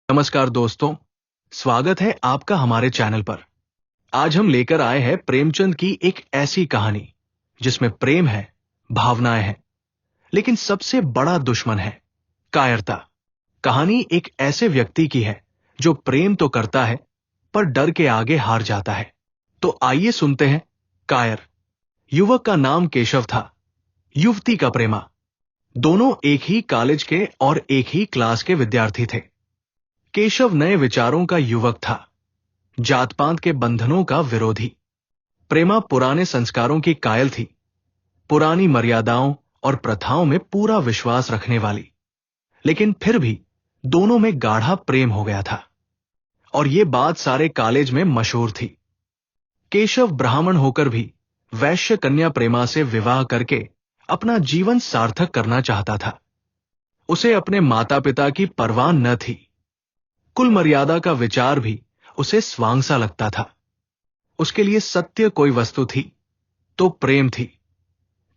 नमस्कार दोस्तों, स्वागत है आपका हमारे चैनल पर। आज हम लेकर आए हैं प्रेमचंद की एक ऐसी कहानी जिसमें प्रेम है, भावनाएं हैं, लेकिन सबसे बड़ा दुश्मन है कायरता। कहानी एक ऐसे व्यक्ति की है जो प्रेम तो करता है पर डर के आगे हार जाता है। तो आइए सुनते हैं कायर। युवक का नाम केशव था, युवती का प्रेमा। दोनों एक ही कॉलेज के और एक ही क्लास के विद्यार्थी थे। केशव नए विचारों का युवक था, जात पात के बंधनों का विरोधी। प्रेमा पुराने संस्कारों की कायल थी, पुरानी मर्यादाओं और प्रथाओं में पूरा विश्वास रखने वाली। लेकिन फिर भी दोनों में गाढ़ा प्रेम हो गया था और यह बात सारे कॉलेज में मशहूर थी। केशव ब्राह्मण होकर भी वैश्य कन्या प्रेमा से विवाह करके अपना जीवन सार्थक करना चाहता था। उसे अपने माता पिता की परवाह न थी। कुल मर्यादा का विचार भी उसे स्वांग सा लगता था। उसके लिए सत्य कोई वस्तु थी तो प्रेम थी,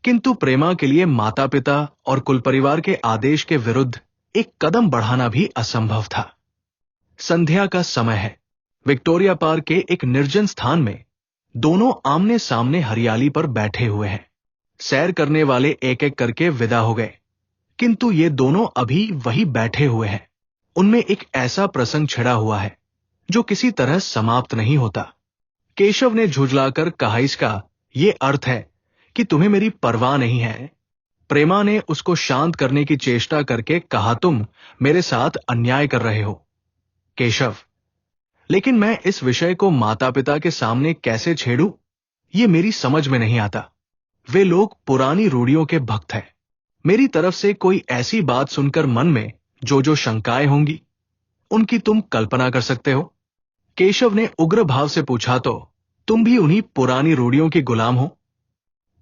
किंतु प्रेमा के लिए माता पिता और कुल परिवार के आदेश के विरुद्ध एक कदम बढ़ाना भी असंभव था। संध्या का समय है। विक्टोरिया पार्क के एक निर्जन स्थान में दोनों आमने सामने हरियाली पर बैठे हुए हैं। सैर करने वाले एक एक करके विदा हो गए, किंतु ये दोनों अभी वही बैठे हुए हैं। उनमें एक ऐसा प्रसंग छिड़ा हुआ है जो किसी तरह समाप्त नहीं होता। केशव ने झुठलाकर कहा, इसका ये अर्थ है कि तुम्हें मेरी परवाह नहीं है। प्रेमा ने उसको शांत करने की चेष्टा करके कहा, तुम मेरे साथ अन्याय कर रहे हो केशव। लेकिन मैं इस विषय को माता पिता के सामने कैसे छेड़ूं, ये मेरी समझ में नहीं आता। वे लोग पुरानी रूढ़ियों के भक्त हैं। मेरी तरफ से कोई ऐसी बात सुनकर मन में जो शंकाएं होंगी, उनकी तुम कल्पना कर सकते हो। केशव ने उग्र भाव से पूछा, तो तुम भी उन्हीं पुरानी रूढ़ियों की गुलाम हो?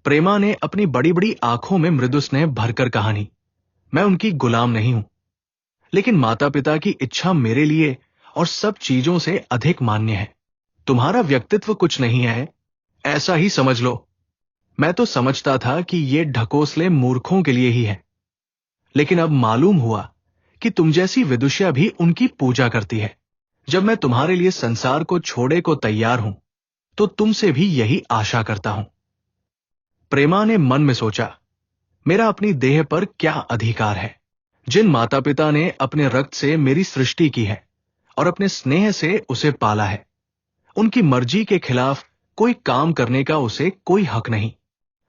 प्रेमा ने अपनी बड़ी बड़ी आंखों में मृदु स्नेह भरकर कहा, नहीं, मैं उनकी गुलाम नहीं हूं, लेकिन माता पिता की इच्छा मेरे लिए और सब चीजों से अधिक मान्य है। तुम्हारा व्यक्तित्व कुछ नहीं है, ऐसा ही समझ लो। मैं तो समझता था कि ये ढकोसले मूर्खों के लिए ही है, लेकिन अब मालूम हुआ कि तुम जैसी विदुषिया भी उनकी पूजा करती है। जब मैं तुम्हारे लिए संसार को छोड़े को तैयार हूं, तो तुमसे भी यही आशा करता हूं। प्रेमा ने मन में सोचा, मेरा अपनी देह पर क्या अधिकार है? जिन माता पिता ने अपने रक्त से मेरी सृष्टि की है और अपने स्नेह से उसे पाला है, उनकी मर्जी के खिलाफ कोई काम करने का उसे कोई हक नहीं।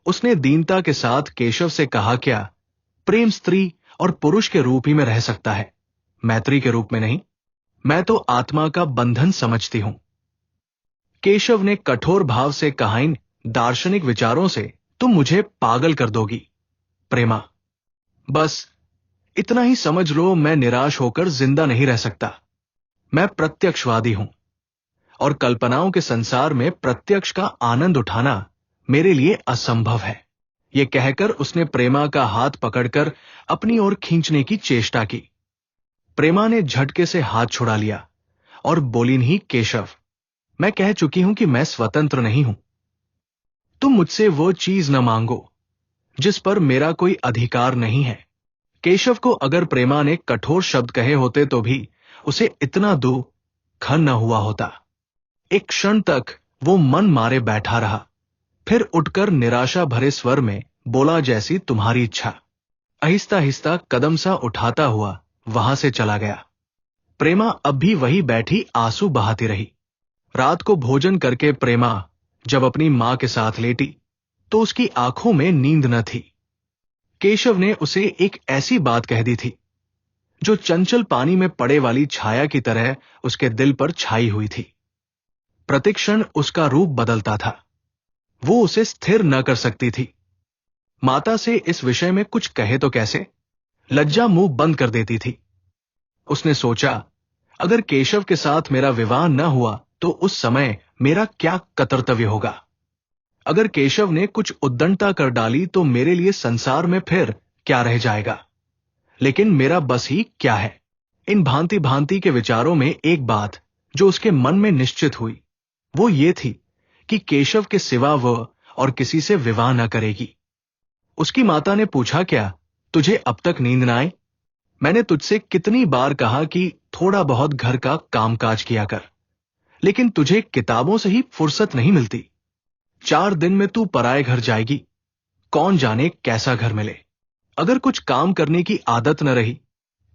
उसने दीनता के साथ केशव से कहा, क्या प्रेम स्त्री और पुरुष के रूप ही में रह सकता है, मैत्री के रूप में नहीं? मैं तो आत्मा का बंधन समझती हूं। केशव ने कठोर भाव से कहा, इन दार्शनिक विचारों से तुम मुझे पागल कर दोगी प्रेमा। बस इतना ही समझ लो, मैं निराश होकर जिंदा नहीं रह सकता। मैं प्रत्यक्षवादी हूं और कल्पनाओं के संसार में प्रत्यक्ष का आनंद उठाना मेरे लिए असंभव है। यह कहकर उसने प्रेमा का हाथ पकड़कर अपनी ओर खींचने की चेष्टा की। प्रेमा ने झटके से हाथ छुड़ा लिया और बोली, नहीं केशव, मैं कह चुकी हूं कि मैं स्वतंत्र नहीं हूं। तुम मुझसे वो चीज न मांगो जिस पर मेरा कोई अधिकार नहीं है। केशव को अगर प्रेमा ने कठोर शब्द कहे होते तो भी उसे इतना दुख न हुआ होता। एक क्षण तक वो मन मारे बैठा रहा, फिर उठकर निराशा भरे स्वर में बोला, जैसी तुम्हारी इच्छा। आहिस्ता आहिस्ता कदम सा उठाता हुआ वहां से चला गया। प्रेमा अब भी वही बैठी आंसू बहाती रही। रात को भोजन करके प्रेमा जब अपनी मां के साथ लेटी तो उसकी आंखों में नींद न थी। केशव ने उसे एक ऐसी बात कह दी थी जो चंचल पानी में पड़े वाली छाया की तरह उसके दिल पर छाई हुई थी। प्रतिक्षण उसका रूप बदलता था। वो उसे स्थिर न कर सकती थी। माता से इस विषय में कुछ कहे तो कैसे? लज्जा मुंह बंद कर देती थी। उसने सोचा, अगर केशव के साथ मेरा विवाह न हुआ तो उस समय मेरा क्या कर्तव्य होगा? अगर केशव ने कुछ उद्दंडता कर डाली तो मेरे लिए संसार में फिर क्या रह जाएगा? लेकिन मेरा बस ही क्या है? इन भांति भांति के विचारों में एक बात जो उसके मन में निश्चित हुई, वो ये थी कि केशव के सिवा वह और किसी से विवाह न करेगी। उसकी माता ने पूछा, क्या तुझे अब तक नींद न आए? मैंने तुझसे कितनी बार कहा कि थोड़ा बहुत घर का कामकाज किया कर, लेकिन तुझे किताबों से ही फुर्सत नहीं मिलती। 4 दिन में तू पराए घर जाएगी, कौन जाने कैसा घर मिले। अगर कुछ काम करने की आदत न रही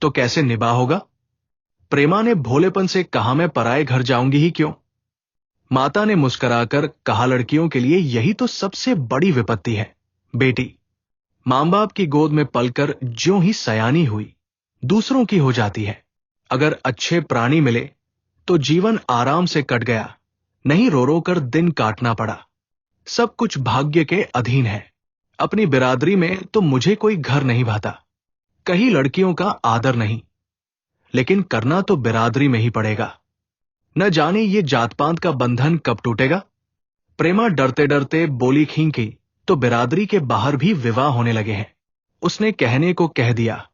तो कैसे निभा होगा। प्रेमा ने भोलेपन से कहा, मैं पराए घर जाऊंगी ही क्यों। माता ने मुस्कुराकर कहा, लड़कियों के लिए यही तो सबसे बड़ी विपत्ति है बेटी। मां बाप की गोद में पलकर ज्यों ही सयानी हुई, दूसरों की हो जाती है। अगर अच्छे प्राणी मिले तो जीवन आराम से कट गया, नहीं रो रो कर दिन काटना पड़ा। सब कुछ भाग्य के अधीन है। अपनी बिरादरी में तो मुझे कोई घर नहीं भाता, कहीं लड़कियों का आदर नहीं, लेकिन करना तो बिरादरी में ही पड़ेगा। न जाने ये जात पात का बंधन कब टूटेगा। प्रेमा डरते डरते बोली, खींकी तो बिरादरी के बाहर भी विवाह होने लगे हैं। उसने कहने को कह दिया,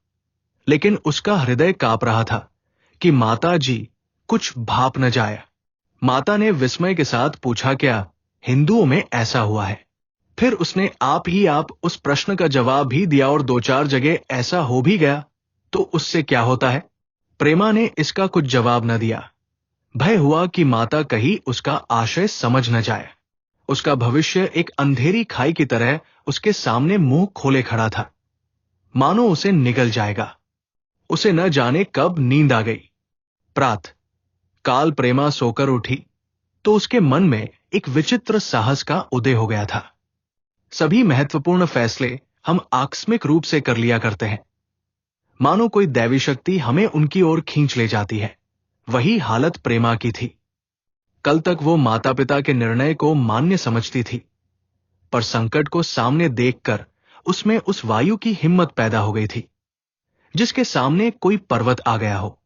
लेकिन उसका हृदय कांप रहा था कि माता जी कुछ भाप न जाए। माता ने विस्मय के साथ पूछा, क्या हिंदुओं में ऐसा हुआ है। फिर उसने आप ही आप उस प्रश्न का जवाब भी दिया, और 2-4 जगह ऐसा हो भी गया तो उससे क्या होता है। प्रेमा ने इसका कुछ जवाब न दिया। भय हुआ कि माता कहीं उसका आशय समझ न जाए। उसका भविष्य एक अंधेरी खाई की तरह उसके सामने मुंह खोले खड़ा था, मानो उसे निगल जाएगा। उसे न जाने कब नींद आ गई। प्रातः काल प्रेमा सोकर उठी तो उसके मन में एक विचित्र साहस का उदय हो गया था। सभी महत्वपूर्ण फैसले हम आकस्मिक रूप से कर लिया करते हैं, मानो कोई दैवी शक्ति हमें उनकी ओर खींच ले जाती है। वही हालत प्रेमा की थी। कल तक वो माता पिता के निर्णय को मान्य समझती थी, पर संकट को सामने देखकर उसमें उस वायु की हिम्मत पैदा हो गई थी जिसके सामने कोई पर्वत आ गया हो।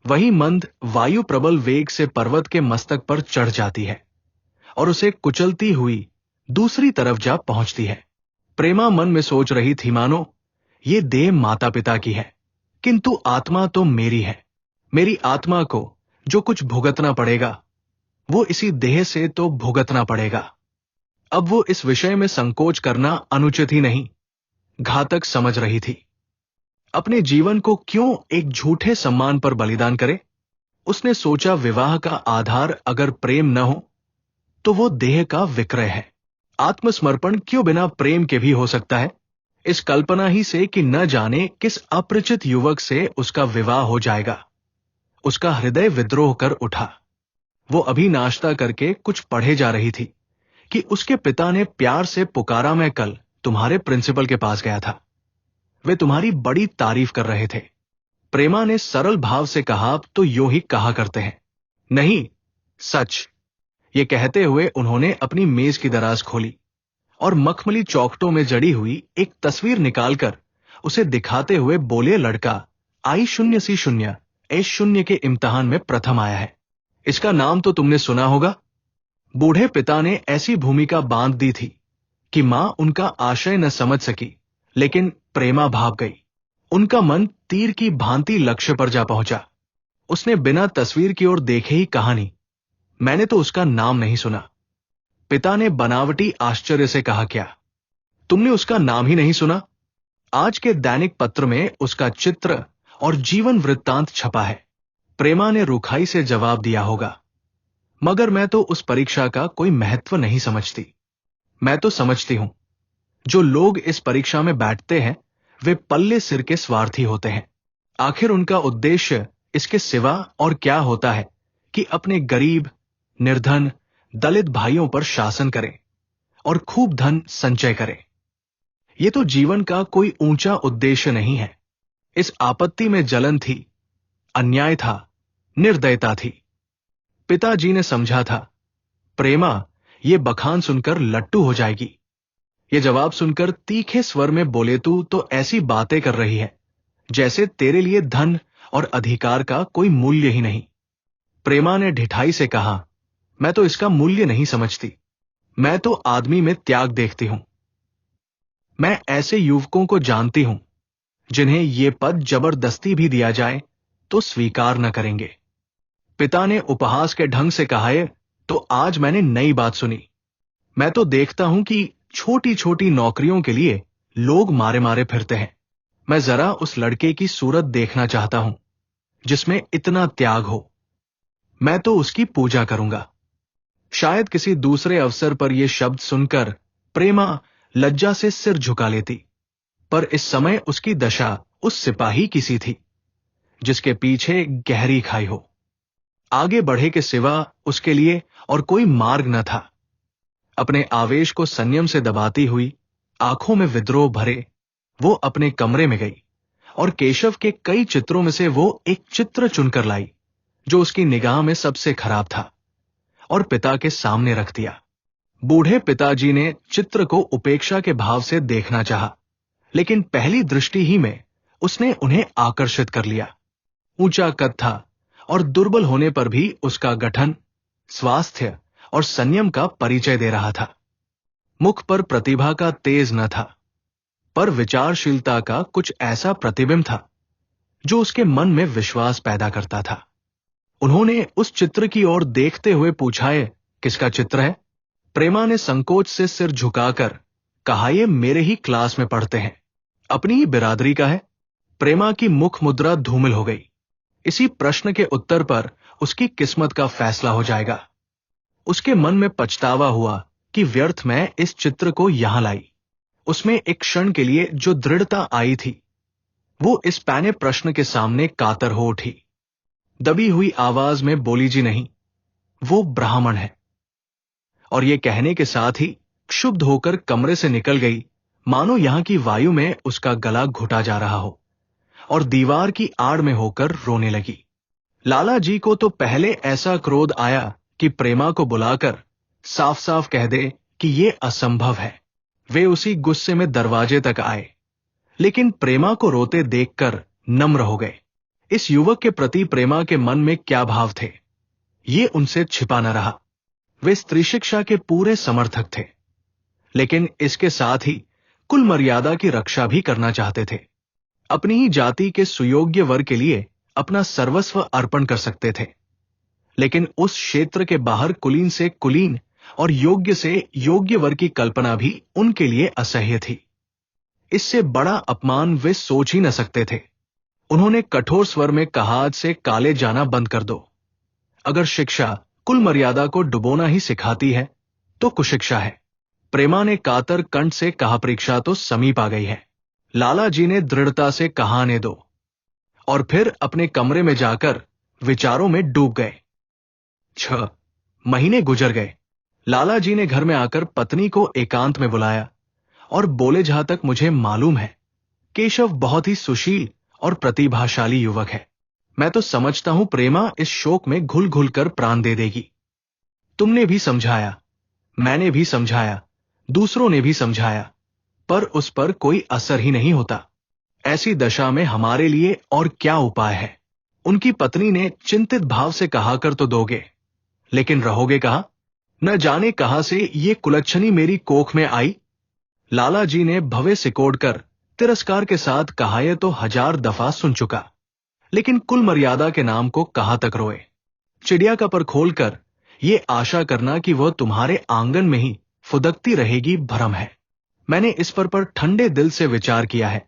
वही मंद वायु प्रबल वेग से पर्वत के मस्तक पर चढ़ जाती है और उसे कुचलती हुई दूसरी तरफ जा पहुंचती है। प्रेमा मन में सोच रही थी, मानो ये देह माता पिता की है, किंतु आत्मा तो मेरी है। मेरी आत्मा को जो कुछ भुगतना पड़ेगा वो इसी देह से तो भुगतना पड़ेगा। अब वो इस विषय में संकोच करना अनुचित ही नहीं, घातक समझ रही थी। अपने जीवन को क्यों एक झूठे सम्मान पर बलिदान करे। उसने सोचा, विवाह का आधार अगर प्रेम न हो तो वो देह का विक्रय है। आत्मसमर्पण क्यों बिना प्रेम के भी हो सकता है। इस कल्पना ही से कि न जाने किस अपरिचित युवक से उसका विवाह हो जाएगा, उसका हृदय विद्रोह कर उठा। वो अभी नाश्ता करके कुछ पढ़े जा रही थी कि उसके पिता ने प्यार से पुकारा, मैं कल तुम्हारे प्रिंसिपल के पास गया था, वे तुम्हारी बड़ी तारीफ कर रहे थे। प्रेमा ने सरल भाव से कहा, आप तो यूं ही कहा करते हैं। नहीं, सच। ये कहते हुए उन्होंने अपनी मेज की दराज खोली और मखमली चौखटों में जड़ी हुई एक तस्वीर निकालकर उसे दिखाते हुए बोले, लड़का I00 S0 के इम्तिहान में प्रथम आया है। इसका नाम तो तुमने सुना होगा। बूढ़े पिता ने ऐसी भूमिका बांध दी थी कि मां उनका आशय न समझ सकी, लेकिन प्रेमा भाग गई। उनका मन तीर की भांति लक्ष्य पर जा पहुंचा। उसने बिना तस्वीर की ओर देखे ही कहा, नहीं, मैंने तो उसका नाम नहीं सुना। पिता ने बनावटी आश्चर्य से कहा, क्या तुमने उसका नाम ही नहीं सुना। आज के दैनिक पत्र में उसका चित्र और जीवन वृत्तांत छपा है। प्रेमा ने रुखाई से जवाब दिया होगा, मगर मैं तो उस परीक्षा का कोई महत्व नहीं समझती। मैं तो समझती हूं जो लोग इस परीक्षा में बैठते हैं वे पल्ले सिर के स्वार्थी होते हैं। आखिर उनका उद्देश्य इसके सिवा और क्या होता है कि अपने गरीब, निर्धन, दलित भाइयों पर शासन करें और खूब धन संचय करें। यह तो जीवन का कोई ऊंचा उद्देश्य नहीं है। इस आपत्ति में जलन थी, अन्याय था, निर्दयता थी। पिताजी ने समझा था, प्रेमा ये बखान सुनकर लट्टू हो जाएगी। ये जवाब सुनकर तीखे स्वर में बोले, तू तो ऐसी बातें कर रही है जैसे तेरे लिए धन और अधिकार का कोई मूल्य ही नहीं। प्रेमा ने ढिठाई से कहा, मैं तो इसका मूल्य नहीं समझती। मैं तो आदमी में त्याग देखती हूं। मैं ऐसे युवकों को जानती हूं जिन्हें ये पद जबरदस्ती भी दिया जाए तो स्वीकार न करेंगे। पिता ने उपहास के ढंग से कहा, तो आज मैंने नई बात सुनी। मैं तो देखता हूं कि छोटी छोटी नौकरियों के लिए लोग मारे मारे फिरते हैं। मैं जरा उस लड़के की सूरत देखना चाहता हूं जिसमें इतना त्याग हो। मैं तो उसकी पूजा करूंगा। शायद किसी दूसरे अवसर पर यह शब्द सुनकर प्रेमा लज्जा से सिर झुका लेती, पर इस समय उसकी दशा उस सिपाही की सी थी जिसके पीछे गहरी खाई हो। आगे बढ़े के सिवा उसके लिए और कोई मार्ग न था। अपने आवेश को संयम से दबाती हुई, आंखों में विद्रोह भरे, वो अपने कमरे में गई और केशव के कई चित्रों में से वो एक चित्र चुनकर लाई जो उसकी निगाह में सबसे खराब था और पिता के सामने रख दिया। बूढ़े पिताजी ने चित्र को उपेक्षा के भाव से देखना चाहा, लेकिन पहली दृष्टि ही में उसने उन्हें आकर्षित कर लिया। ऊंचा कद था और दुर्बल होने पर भी उसका गठन, स्वास्थ्य और संयम का परिचय दे रहा था। मुख पर प्रतिभा का तेज न था, पर विचारशीलता का कुछ ऐसा प्रतिबिंब था जो उसके मन में विश्वास पैदा करता था। उन्होंने उस चित्र की ओर देखते हुए पूछा, है किसका चित्र है? प्रेमा ने संकोच से सिर झुकाकर कहा, ये मेरे ही क्लास में पढ़ते हैं, अपनी ही बिरादरी का है। प्रेमा की मुख मुद्रा धूमिल हो गई। इसी प्रश्न के उत्तर पर उसकी किस्मत का फैसला हो जाएगा। उसके मन में पछतावा हुआ कि व्यर्थ में इस चित्र को यहां लाई। उसमें एक क्षण के लिए जो दृढ़ता आई थी, वो इस पैने प्रश्न के सामने कातर हो उठी। दबी हुई आवाज में बोली, जी नहीं, वो ब्राह्मण है। और ये कहने के साथ ही क्षुब्ध होकर कमरे से निकल गई, मानो यहां की वायु में उसका गला घुटा जा रहा हो, और दीवार की आड़ में होकर रोने लगी। लाला जी को तो पहले ऐसा क्रोध आया कि प्रेमा को बुलाकर साफ साफ कह दे कि यह असंभव है। वे उसी गुस्से में दरवाजे तक आए, लेकिन प्रेमा को रोते देखकर नम्र हो गए। इस युवक के प्रति प्रेमा के मन में क्या भाव थे, ये उनसे छिपा न रहा। वे स्त्री शिक्षा के पूरे समर्थक थे, लेकिन इसके साथ ही कुल मर्यादा की रक्षा भी करना चाहते थे। अपनी ही जाति के सुयोग्य वर्ग के लिए अपना सर्वस्व अर्पण कर सकते थे, लेकिन उस क्षेत्र के बाहर कुलीन से कुलीन और योग्य से योग्य वर्ग की कल्पना भी उनके लिए असह्य थी। इससे बड़ा अपमान वे सोच ही न सकते थे। उन्होंने कठोर स्वर में कहा, आज से काले जाना बंद कर दो। अगर शिक्षा कुल मर्यादा को डुबोना ही सिखाती है तो कुशिक्षा है। प्रेमा ने कातर कंठ से कहा, परीक्षा तो समीप आ गई है। लाला जी ने दृढ़ता से कहा, आने दो, और फिर अपने कमरे में जाकर विचारों में डूब गए। 6 महीने गुजर गए। लाला जी ने घर में आकर पत्नी को एकांत में बुलाया और बोले, जहां तक मुझे मालूम है, केशव बहुत ही सुशील और प्रतिभाशाली युवक है। मैं तो समझता हूं प्रेमा इस शोक में घुल घुल कर प्राण दे देगी। तुमने भी समझाया, मैंने भी समझाया, दूसरों ने भी समझाया, पर उस पर कोई असर ही नहीं होता। ऐसी दशा में हमारे लिए और क्या उपाय है? उनकी पत्नी ने चिंतित भाव से कहा, कर तो दोगे, लेकिन रहोगे कहां? न जाने कहां से ये कुलच्छनी मेरी कोख में आई। लाला जी ने भवे सिकोड़कर तिरस्कार के साथ कहा, यह तो 1000 दफा सुन चुका, लेकिन कुल मर्यादा के नाम को कहां तक रोए। चिड़िया का पर खोलकर ये आशा करना कि वह तुम्हारे आंगन में ही फुदकती रहेगी भ्रम है। मैंने इस पर ठंडे दिल से विचार किया है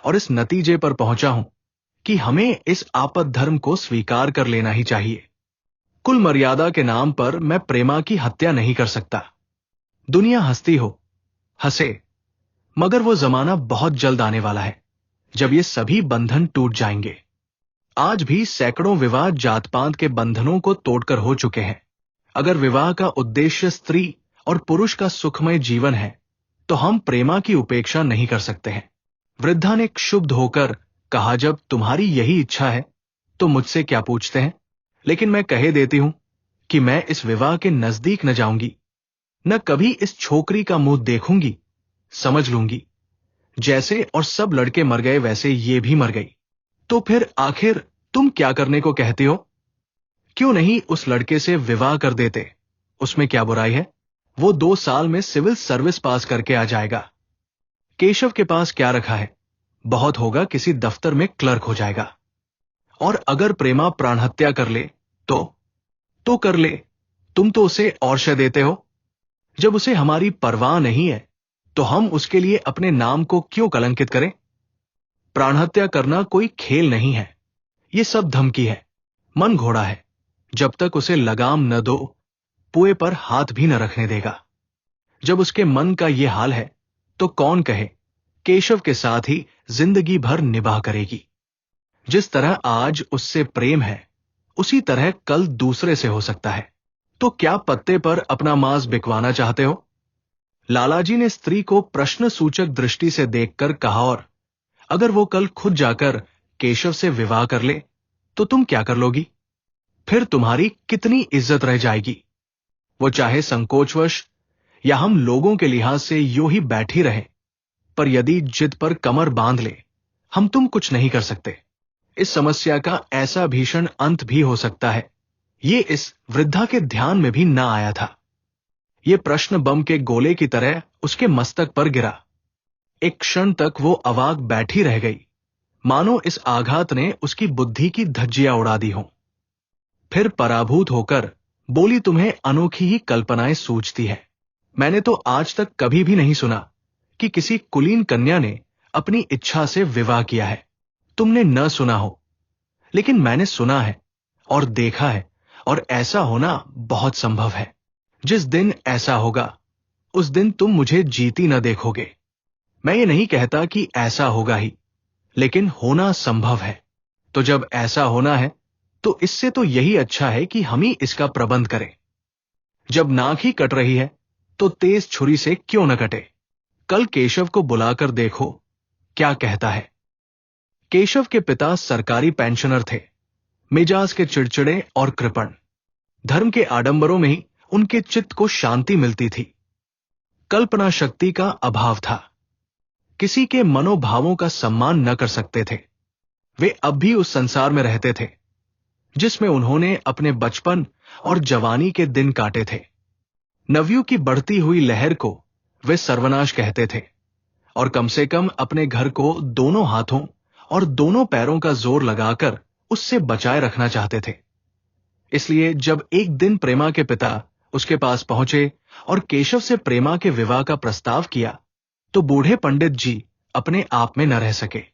और इस नतीजे पर पहुंचा हूं कि हमें इस आपद धर्म को स्वीकार कर लेना ही चाहिए। कुल मर्यादा के नाम पर मैं प्रेमा की हत्या नहीं कर सकता। दुनिया हंसती हो, हंसे, मगर वो जमाना बहुत जल्द आने वाला है जब ये सभी बंधन टूट जाएंगे। आज भी सैकड़ों विवाह जात पात के बंधनों को तोड़कर हो चुके हैं। अगर विवाह का उद्देश्य स्त्री और पुरुष का सुखमय जीवन है, तो हम प्रेमा की उपेक्षा नहीं कर सकते हैं। वृद्धा ने क्षुब्ध होकर कहा, जब तुम्हारी यही इच्छा है तो मुझसे क्या पूछते हैं? लेकिन मैं कहे देती हूं कि मैं इस विवाह के नजदीक न जाऊंगी, न कभी इस छोकरी का मुंह देखूंगी। समझ लूंगी, जैसे और सब लड़के मर गए वैसे ये भी मर गई। तो फिर आखिर तुम क्या करने को कहती हो? क्यों नहीं उस लड़के से विवाह कर देते? उसमें क्या बुराई है? वो 2 साल में सिविल सर्विस पास करके आ जाएगा। केशव के पास क्या रखा है? बहुत होगा किसी दफ्तर में क्लर्क हो जाएगा। और अगर प्रेमा प्राण हत्या कर ले तो कर ले, तुम तो उसे औरशय देते हो। जब उसे हमारी परवाह नहीं है तो हम उसके लिए अपने नाम को क्यों कलंकित करें? प्राणहत्या करना कोई खेल नहीं है, ये सब धमकी है। मन घोड़ा है, जब तक उसे लगाम न दो पुए पर हाथ भी न रखने देगा। जब उसके मन का ये हाल है तो कौन कहे केशव के साथ ही जिंदगी भर निभाह करेगी। जिस तरह आज उससे प्रेम है उसी तरह कल दूसरे से हो सकता है। तो क्या पत्ते पर अपना मांस बिकवाना चाहते हो? लालाजी ने स्त्री को प्रश्न सूचक दृष्टि से देखकर कहा, और अगर वो कल खुद जाकर केशव से विवाह कर ले तो तुम क्या कर लोगी? फिर तुम्हारी कितनी इज्जत रह जाएगी? वो चाहे संकोचवश या हम लोगों के लिहाज से यूं ही बैठी रहे, पर यदि जिद पर कमर बांध ले, हम तुम कुछ नहीं कर सकते। इस समस्या का ऐसा भीषण अंत भी हो सकता है, ये इस वृद्धा के ध्यान में भी ना आया था। ये प्रश्न बम के गोले की तरह उसके मस्तक पर गिरा। एक क्षण तक वो अवाक बैठी रह गई, मानो इस आघात ने उसकी बुद्धि की धज्जियां उड़ा दी हों। फिर पराभूत होकर बोली, तुम्हें अनोखी ही कल्पनाएं सूझती है। मैंने तो आज तक कभी भी नहीं सुना कि किसी कुलीन कन्या ने अपनी इच्छा से विवाह किया है। तुमने न सुना हो, लेकिन मैंने सुना है और देखा है, और ऐसा होना बहुत संभव है। जिस दिन ऐसा होगा उस दिन तुम मुझे जीती न देखोगे। मैं ये नहीं कहता कि ऐसा होगा ही, लेकिन होना संभव है। तो जब ऐसा होना है तो इससे तो यही अच्छा है कि हम ही इसका प्रबंध करें। जब नाक ही कट रही है तो तेज छुरी से क्यों न कटे? कल केशव को बुलाकर देखो क्या कहता है। केशव के पिता सरकारी पेंशनर थे, मिजाज के चिड़चिड़े और कृपण। धर्म के आडंबरों में ही उनके चित्त को शांति मिलती थी। कल्पना शक्ति का अभाव था, किसी के मनोभावों का सम्मान न कर सकते थे। वे अब भी उस संसार में रहते थे जिसमें उन्होंने अपने बचपन और जवानी के दिन काटे थे। नवयुग की बढ़ती हुई लहर को वे सर्वनाश कहते थे, और कम से कम अपने घर को दोनों हाथों और दोनों पैरों का जोर लगाकर उससे बचाए रखना चाहते थे। इसलिए जब एक दिन प्रेमा के पिता उसके पास पहुंचे और केशव से प्रेमा के विवाह का प्रस्ताव किया, तो बूढ़े पंडित जी अपने आप में न रह सके।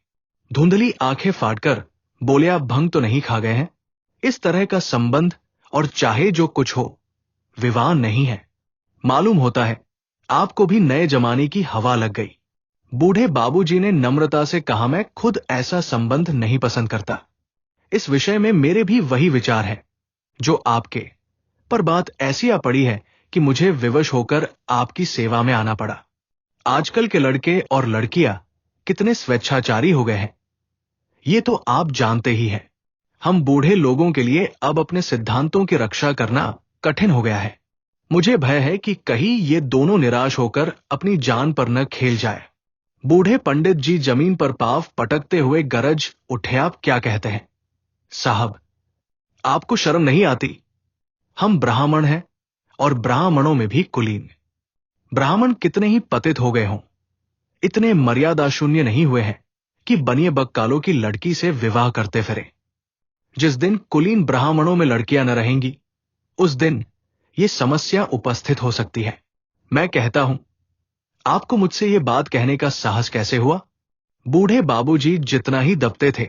धुंधली आंखें फाड़कर बोले, आप भंग तो नहीं खा गए हैं? इस तरह का संबंध और चाहे जो कुछ हो, विवाह नहीं है। मालूम होता है आपको भी नए जमाने की हवा लग गई। बूढ़े बाबूजी ने नम्रता से कहा, मैं खुद ऐसा संबंध नहीं पसंद करता। इस विषय में मेरे भी वही विचार है जो आपके, पर बात ऐसी आ पड़ी है कि मुझे विवश होकर आपकी सेवा में आना पड़ा। आजकल के लड़के और लड़कियां कितने स्वेच्छाचारी हो गए हैं, ये तो आप जानते ही हैं। हम बूढ़े लोगों के लिए अब अपने सिद्धांतों की रक्षा करना कठिन हो गया है। मुझे भय है कि कहीं ये दोनों निराश होकर अपनी जान पर न खेल जाए। बूढ़े पंडित जी जमीन पर पांव पटकते हुए गरज उठे, आप क्या कहते हैं? साहब, आपको शर्म नहीं आती? हम ब्राह्मण हैं, और ब्राह्मणों में भी कुलीन। ब्राह्मण कितने ही पतित हो गए हों, इतने मर्यादा शून्य नहीं हुए हैं कि बनिए बक्कालों की लड़की से विवाह करते फिरे। जिस दिन कुलीन ब्राह्मणों में लड़कियां न रहेंगी, उस दिन यह समस्या उपस्थित हो सकती है। मैं कहता हूं, आपको मुझसे यह बात कहने का साहस कैसे हुआ? बूढ़े बाबूजी जितना ही दबते थे,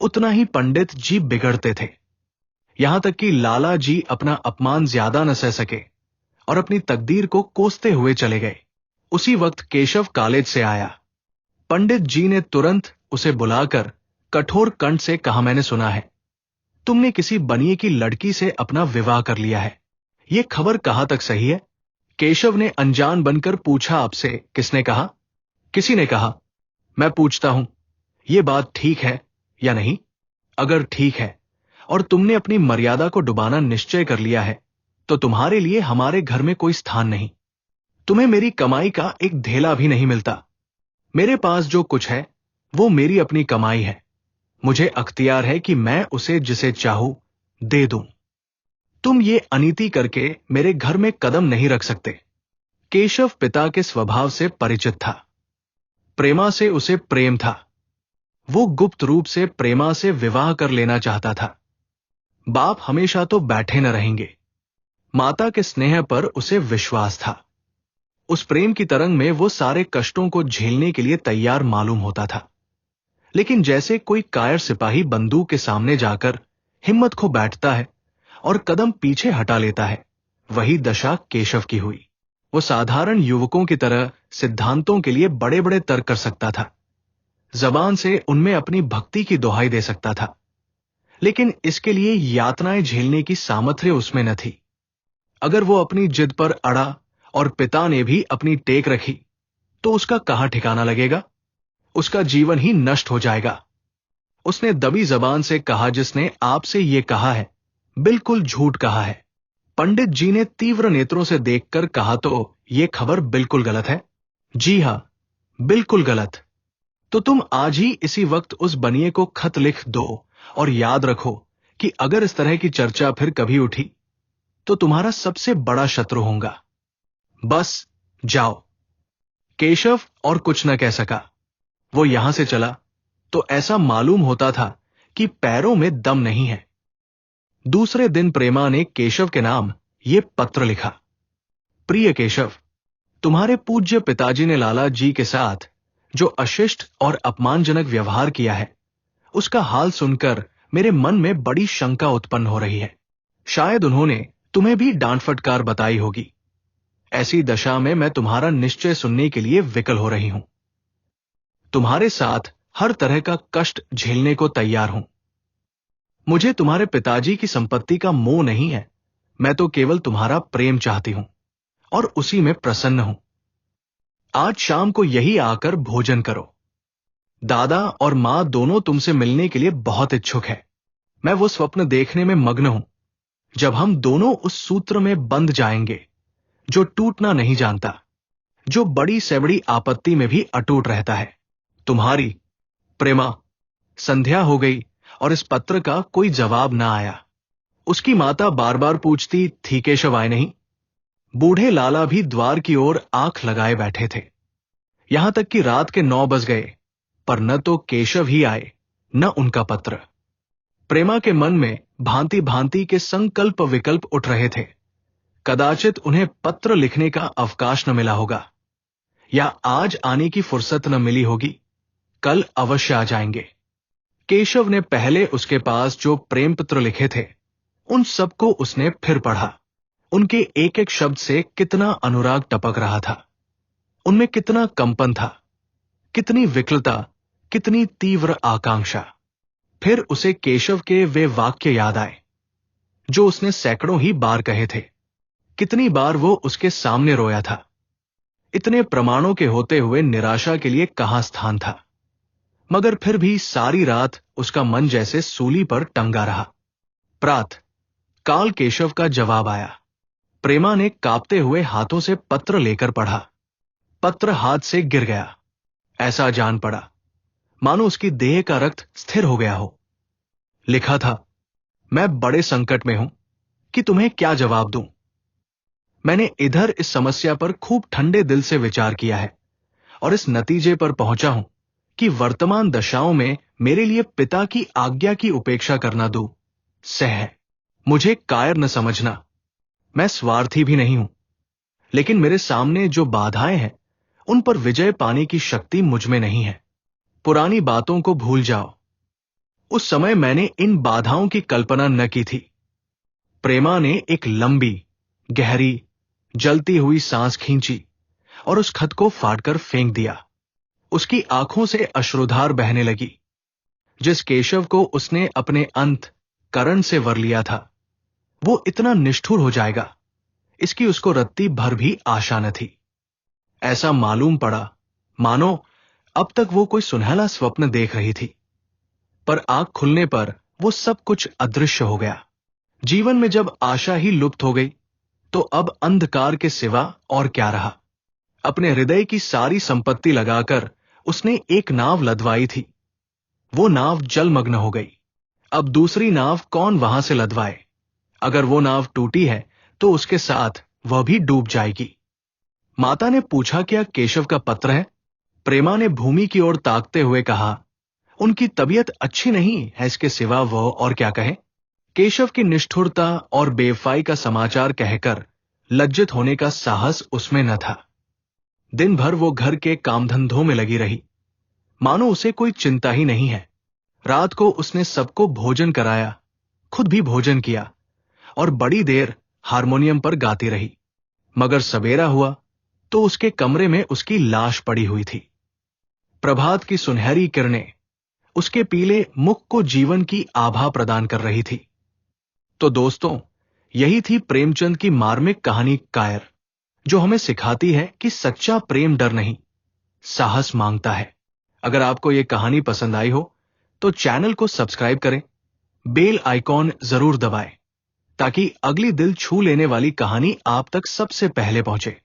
उतना ही पंडित जी बिगड़ते थे। यहां तक कि लाला जी अपना अपमान ज्यादा न सह सके और अपनी तकदीर को कोसते हुए चले गए। उसी वक्त केशव कॉलेज से आया। पंडित जी ने तुरंत उसे बुलाकर कठोर कंठ से कहा, मैंने सुना है तुमने किसी बनिए की लड़की से अपना विवाह कर लिया है। यह खबर कहां तक सही है? केशव ने अनजान बनकर पूछा, आपसे किसने कहा? किसी ने कहा। मैं पूछता हूं, यह बात ठीक है या नहीं? अगर ठीक है और तुमने अपनी मर्यादा को डुबाना निश्चय कर लिया है, तो तुम्हारे लिए हमारे घर में कोई स्थान नहीं। तुम्हें मेरी कमाई का एक धेला भी नहीं मिलता। मेरे पास जो कुछ है वो मेरी अपनी कमाई है। मुझे अख्तियार है कि मैं उसे जिसे चाहूं दे दूं। तुम ये अनीति करके मेरे घर में कदम नहीं रख सकते। केशव पिता के स्वभाव से परिचित था। प्रेमा से उसे प्रेम था। वो गुप्त रूप से प्रेमा से विवाह कर लेना चाहता था। बाप हमेशा तो बैठे न रहेंगे। माता के स्नेह पर उसे विश्वास था। उस प्रेम की तरंग में वो सारे कष्टों को झेलने के लिए तैयार मालूम होता था। लेकिन जैसे कोई कायर सिपाही बंदूक के सामने जाकर हिम्मत खो बैठता है और कदम पीछे हटा लेता है, वही दशा केशव की हुई। वो साधारण युवकों की तरह सिद्धांतों के लिए बड़े बड़े तर्क कर सकता था, जबान से उनमें अपनी भक्ति की दुहाई दे सकता था, लेकिन इसके लिए यातनाएं झेलने की सामर्थ्य उसमें न थी। अगर वो अपनी जिद पर अड़ा और पिता ने भी अपनी टेक रखी, तो उसका कहां ठिकाना लगेगा? उसका जीवन ही नष्ट हो जाएगा। उसने दबी जबान से कहा, जिसने आपसे ये कहा है बिल्कुल झूठ कहा है। पंडित जी ने तीव्र नेत्रों से देखकर कहा, तो ये खबर बिल्कुल गलत है। जी हां, बिल्कुल गलत। तो तुम आज ही इसी वक्त उस बनिए को खत लिख दो और याद रखो कि अगर इस तरह की चर्चा फिर कभी उठी तो तुम्हारा सबसे बड़ा शत्रु होऊंगा। बस जाओ। केशव और कुछ न कह सका। वो यहां से चला तो ऐसा मालूम होता था कि पैरों में दम नहीं है। दूसरे दिन प्रेमा ने केशव के नाम ये पत्र लिखा। प्रिय केशव, तुम्हारे पूज्य पिताजी ने लाला जी के साथ जो अशिष्ट और अपमानजनक व्यवहार किया है, उसका हाल सुनकर मेरे मन में बड़ी शंका उत्पन्न हो रही है। शायद उन्होंने तुम्हें भी डांट फटकार बताई होगी। ऐसी दशा में मैं तुम्हारा निश्चय सुनने के लिए विकल हो रही हूं। तुम्हारे साथ हर तरह का कष्ट झेलने को तैयार हूं। मुझे तुम्हारे पिताजी की संपत्ति का मोह नहीं है। मैं तो केवल तुम्हारा प्रेम चाहती हूं और उसी में प्रसन्न हूं। आज शाम को यही आकर भोजन करो। दादा और मां दोनों तुमसे मिलने के लिए बहुत इच्छुक है। मैं वो स्वप्न देखने में मग्न हूं जब हम दोनों उस सूत्र में बंध जाएंगे जो टूटना नहीं जानता, जो बड़ी से बड़ी आपत्ति में भी अटूट रहता है। तुम्हारी प्रेमा। संध्या हो गई और इस पत्र का कोई जवाब ना आया। उसकी माता बार बार पूछती थी, केशव आए नहीं? बूढ़े लाला भी द्वार की ओर आंख लगाए बैठे थे। यहां तक कि रात के 9 बज गए, पर न तो केशव ही आए न उनका पत्र। प्रेमा के मन में भांति भांति के संकल्प विकल्प उठ रहे थे। कदाचित उन्हें पत्र लिखने का अवकाश न मिला होगा, या आज आने की फुर्सत न मिली होगी। कल अवश्य आ जाएंगे। केशव ने पहले उसके पास जो प्रेम पत्र लिखे थे, उन सबको उसने फिर पढ़ा। उनके एक एक शब्द से कितना अनुराग टपक रहा था। उनमें कितना कंपन था, कितनी विकलता, कितनी तीव्र आकांक्षा। फिर उसे केशव के वे वाक्य याद आए जो उसने सैकड़ों ही बार कहे थे। कितनी बार वो उसके सामने रोया था। इतने प्रमाणों के होते हुए निराशा के लिए कहां स्थान था। मगर फिर भी सारी रात उसका मन जैसे सूली पर टंगा रहा। प्रातः काल केशव का जवाब आया। प्रेमा ने कांपते हुए हाथों से पत्र लेकर पढ़ा। पत्र हाथ से गिर गया। ऐसा जान पड़ा मानो उसकी देह का रक्त स्थिर हो गया हो। लिखा था, मैं बड़े संकट में हूं कि तुम्हें क्या जवाब दूं। मैंने इधर इस समस्या पर खूब ठंडे दिल से विचार किया है और इस नतीजे पर पहुंचा हूं कि वर्तमान दशाओं में मेरे लिए पिता की आज्ञा की उपेक्षा करना दुस्सह है। मुझे कायर न समझना। मैं स्वार्थी भी नहीं हूं, लेकिन मेरे सामने जो बाधाएं हैं उन पर विजय पाने की शक्ति मुझ में नहीं है। पुरानी बातों को भूल जाओ। उस समय मैंने इन बाधाओं की कल्पना न की थी। प्रेमा ने एक लंबी, गहरी, जलती हुई सांस खींची और उस खत को फाड़कर फेंक दिया। उसकी आंखों से अश्रुधार बहने लगी। जिस केशव को उसने अपने अंत करण से वर लिया था, वो इतना निष्ठुर हो जाएगा, इसकी उसको रत्ती भर भी आशा न थी। ऐसा मालूम पड़ा मानो अब तक वो कोई सुनहला स्वप्न देख रही थी, पर आंख खुलने पर वो सब कुछ अदृश्य हो गया। जीवन में जब आशा ही लुप्त हो गई, तो अब अंधकार के सिवा और क्या रहा। अपने हृदय की सारी संपत्ति लगाकर उसने एक नाव लदवाई थी। वो नाव जलमग्न हो गई। अब दूसरी नाव कौन वहां से लदवाए। अगर वो नाव टूटी है तो उसके साथ वह भी डूब जाएगी। माता ने पूछा, क्या केशव का पत्र है? प्रेमा ने भूमि की ओर ताकते हुए कहा, उनकी तबीयत अच्छी नहीं है, इसके सिवा वह और क्या कहे। केशव की निष्ठुरता और बेवफाई का समाचार कहकर लज्जित होने का साहस उसमें न था। दिन भर वो घर के कामधंधों में लगी रही। मानो उसे कोई चिंता ही नहीं है। रात को उसने सबको भोजन कराया, खुद भी भोजन किया और बड़ी देर हारमोनियम पर गाती रही। मगर सवेरा हुआ तो उसके कमरे में उसकी लाश पड़ी हुई थी। प्रभात की सुनहरी किरणें उसके पीले मुख को जीवन की आभा प्रदान कर रही थी। तो दोस्तों, यही थी प्रेमचंद की मार्मिक कहानी कायर, जो हमें सिखाती है कि सच्चा प्रेम डर नहीं, साहस मांगता है। अगर आपको यह कहानी पसंद आई हो तो चैनल को सब्सक्राइब करें, बेल आइकॉन जरूर दबाएं, ताकि अगली दिल छू लेने वाली कहानी आप तक सबसे पहले पहुंचे।